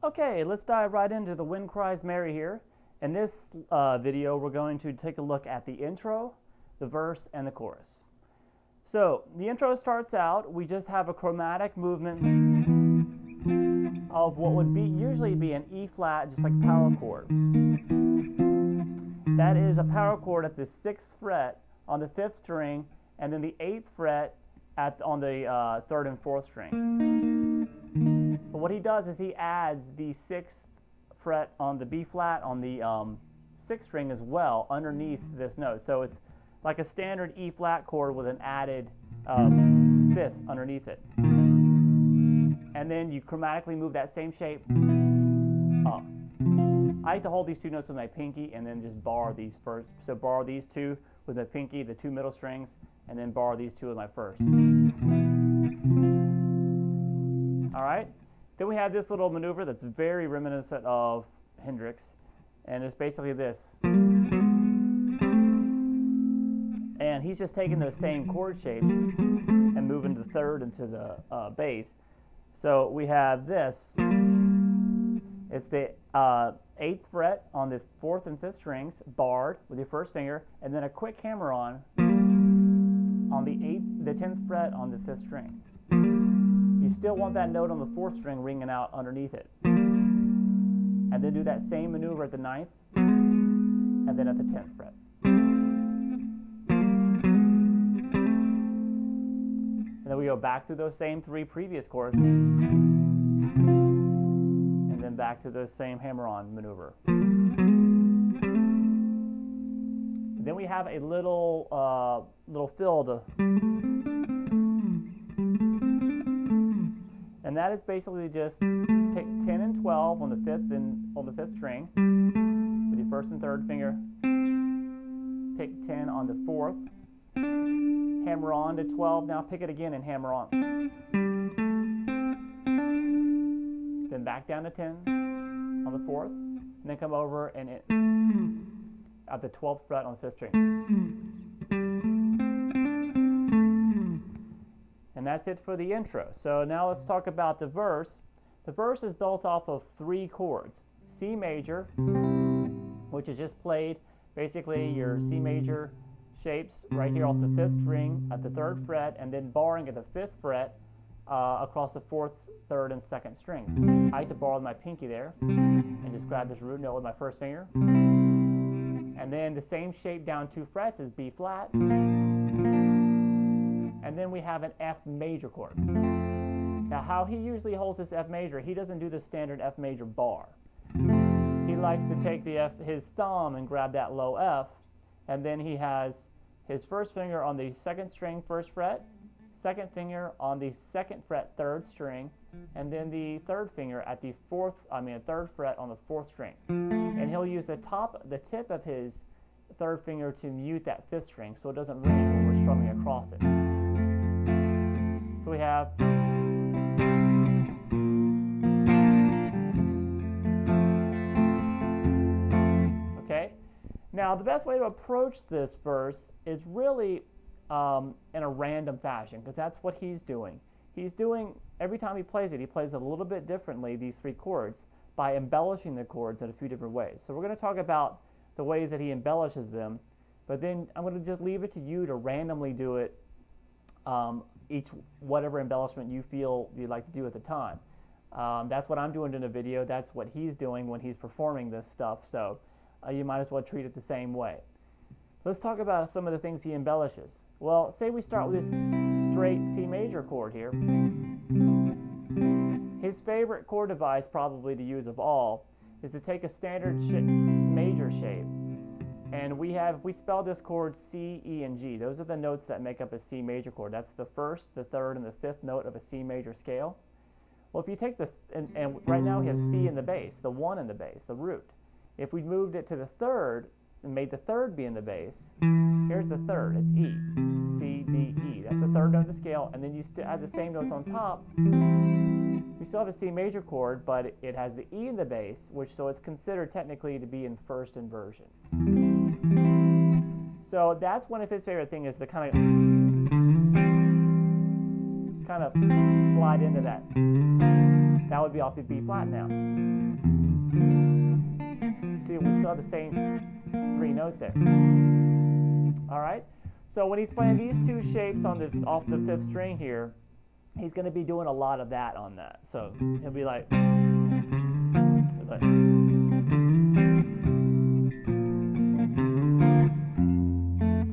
Okay, let's dive right into the Wind Cries Mary here. In this video, we're going to take a look at the intro, the verse, and the chorus. So, the intro starts out, we just have a chromatic movement of what would usually be an E flat, just like power chord. That is a power chord at the 6th fret on the 5th string, and then the 8th fret on the 3rd and 4th strings. But what he does is he adds the 6th fret on the B flat on the 6th string as well underneath this note. So it's like a standard E flat chord with an added 5th underneath it. And then you chromatically move that same shape up. I like to hold these two notes with my pinky and then just bar these first. So bar these two with my pinky, the 2 middle strings, and then bar these two with my first. Alright? Then we have this little maneuver that's very reminiscent of Hendrix, and it's basically this. And he's just taking those same chord shapes and moving the 3rd into the bass. So we have this. It's the 8th fret on the 4th and 5th strings, barred with your first finger, and then a quick hammer on the 10th fret on the 5th string. You still want that note on the 4th string ringing out underneath it. And then do that same maneuver at the 9th, and then at the 10th fret. And then we go back through those same 3 previous chords, and then back to the same hammer-on maneuver. And then we have a little fill to, and that is basically just pick 10 and 12 on the 5th string with your 1st and 3rd finger. Pick 10 on the 4th. Hammer on to 12. Now pick it again and hammer on. Then back down to 10 on the 4th, and then come over and at the 12th fret on the 5th string. And that's it for the intro. So now let's talk about the verse. The verse is built off of 3 chords. C major, which is just played basically your C major shapes right here off the 5th string at the 3rd fret, and then barring at the 5th fret across the 4th, 3rd, and 2nd strings. I like to bar with my pinky there and just grab this root note with my first finger. And then the same shape down 2 frets is B flat. And then we have an F major chord. Now how he usually holds this F major, he doesn't do the standard F major bar. He likes to take his thumb and grab that low F, and then he has his first finger on the 2nd string 1st fret, 2nd finger on the 2nd fret 3rd string, and then the 3rd finger at the 3rd fret on the 4th string. And he'll use the tip of his 3rd finger to mute that 5th string so it doesn't ring when we're strumming across it. So we have okay. Now the best way to approach this verse is really in a random fashion, because that's what he's doing. He's doing, every time he plays it, he plays it a little bit differently, these 3 chords, by embellishing the chords in a few different ways. So we're going to talk about the ways that he embellishes them, but then I'm going to just leave it to you to randomly do it, whatever embellishment you feel you'd like to do at the time. That's what I'm doing in the video. That's what he's doing when he's performing this stuff, so you might as well treat it the same way. Let's talk about some of the things he embellishes. Well, say we start with this straight C major chord here. His favorite chord device probably to use of all is to take a standard major shape, and if we spell this chord C, E, and G. Those are the notes that make up a C major chord. That's the 1st, the 3rd, and the 5th note of a C major scale. Well, if you take and right now we have C in the bass, the 1 in the bass, the root. If we moved it to the 3rd and made the 3rd be in the bass, here's the 3rd, it's E, C, D, E. That's the 3rd note of the scale, and then you add the same notes on top. We still have a C major chord, but it has the E in the bass, so it's considered technically to be in 1st inversion. So that's one of his favorite things, is to kind of kind of slide into that. That would be off the B flat now. You see, we still have the same 3 notes there. All right. So when he's playing these 2 shapes on the off the 5th string here, he's going to be doing a lot of that on that. So he'll be like, and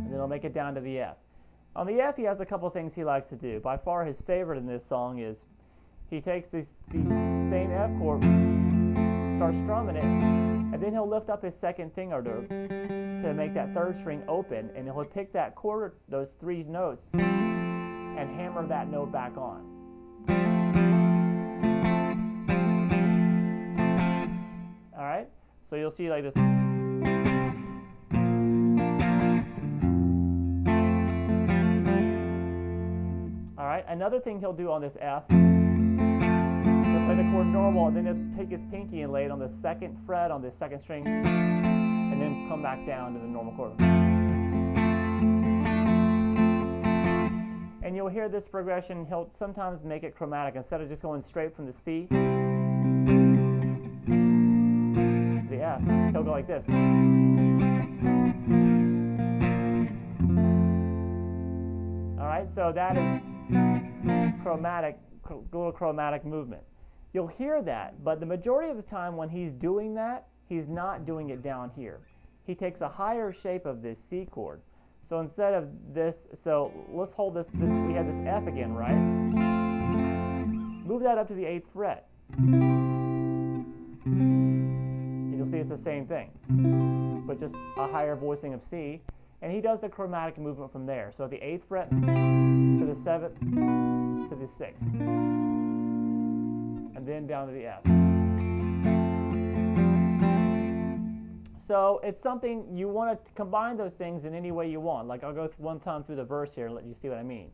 then he'll make it down to the F. On the F, he has a couple things he likes to do. By far, his favorite in this song is he takes these same F chord, starts strumming it, and then he'll lift up his 2nd finger to make that 3rd string open, and he'll pick that chord, those 3 notes, and hammer that note back on. All right, so you'll see like this. All right, another thing he'll do on this F, he'll play the chord normal, and then he'll take his pinky and lay it on the 2nd fret on the 2nd string, and then come back down to the normal chord. And you'll hear this progression, he'll sometimes make it chromatic. Instead of just going straight from the C to the F, he'll go like this. All right, so that is chromatic, little chromatic movement. You'll hear that, but the majority of the time when he's doing that, he's not doing it down here. He takes a higher shape of this C chord. So instead of this, so let's hold this, we have this F again, right? Move that up to the 8th fret. And you'll see it's the same thing, but just a higher voicing of C. And he does the chromatic movement from there. So the 8th fret to the 7th to the 6th. And then down to the F. So it's something you want to combine those things in any way you want. Like I'll go one time through the verse here and let you see what I mean.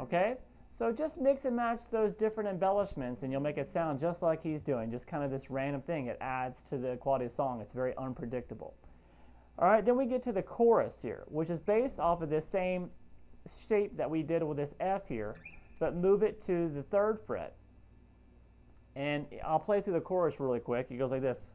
Okay? So just mix and match those different embellishments and you'll make it sound just like he's doing, just kind of this random thing. It adds to the quality of the song. It's very unpredictable. All right, then we get to the chorus here, which is based off of this same shape that we did with this F here, but move it to the 3rd fret. And I'll play through the chorus really quick. It goes like this.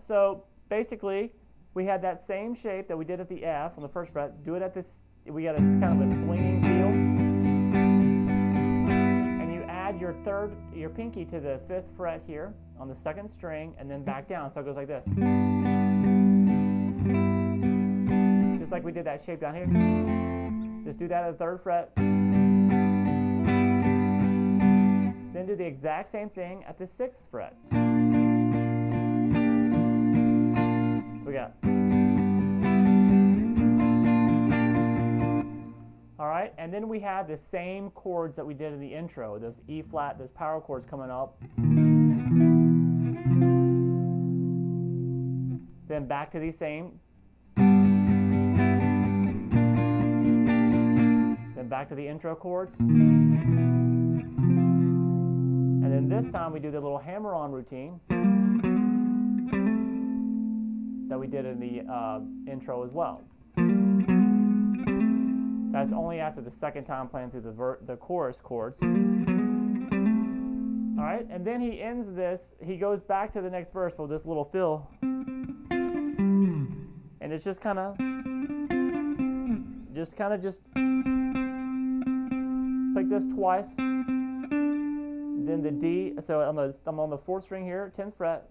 So basically, we had that same shape that we did at the F on the 1st fret. Do it at this. We got a kind of a swinging feel, and you add your pinky to the 5th fret here on the 2nd string, and then back down. So it goes like this, just like we did that shape down here. Just do that at the 3rd fret. Then do the exact same thing at the 6th fret. We got. All right, and then we have the same chords that we did in the intro, those E flat, those power chords coming up. Then back to these same. Then back to the intro chords. And then this time we do the little hammer-on routine that we did in the intro as well. That's only after the 2nd time playing through the chorus chords. All right, and then he ends this, he goes back to the next verse with this little fill. And it's just kind of pick this twice. Then the D, so I'm on the 4th string here, 10th fret.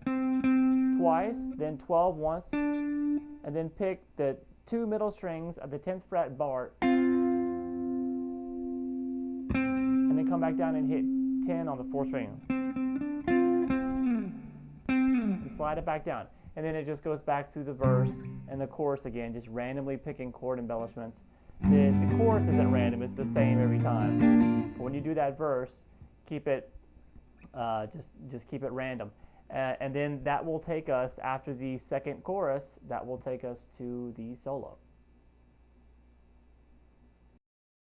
Twice, then 12 once, and then pick the 2 middle strings of the 10th fret bar, and then come back down and hit 10 on the 4th string. slide it back down. And then it just goes back through the verse and the chorus again, just randomly picking chord embellishments. The chorus isn't random, it's the same every time. But when you do that verse, keep it, just keep it random. And then that will take us, after the second chorus, that will take us to the solo.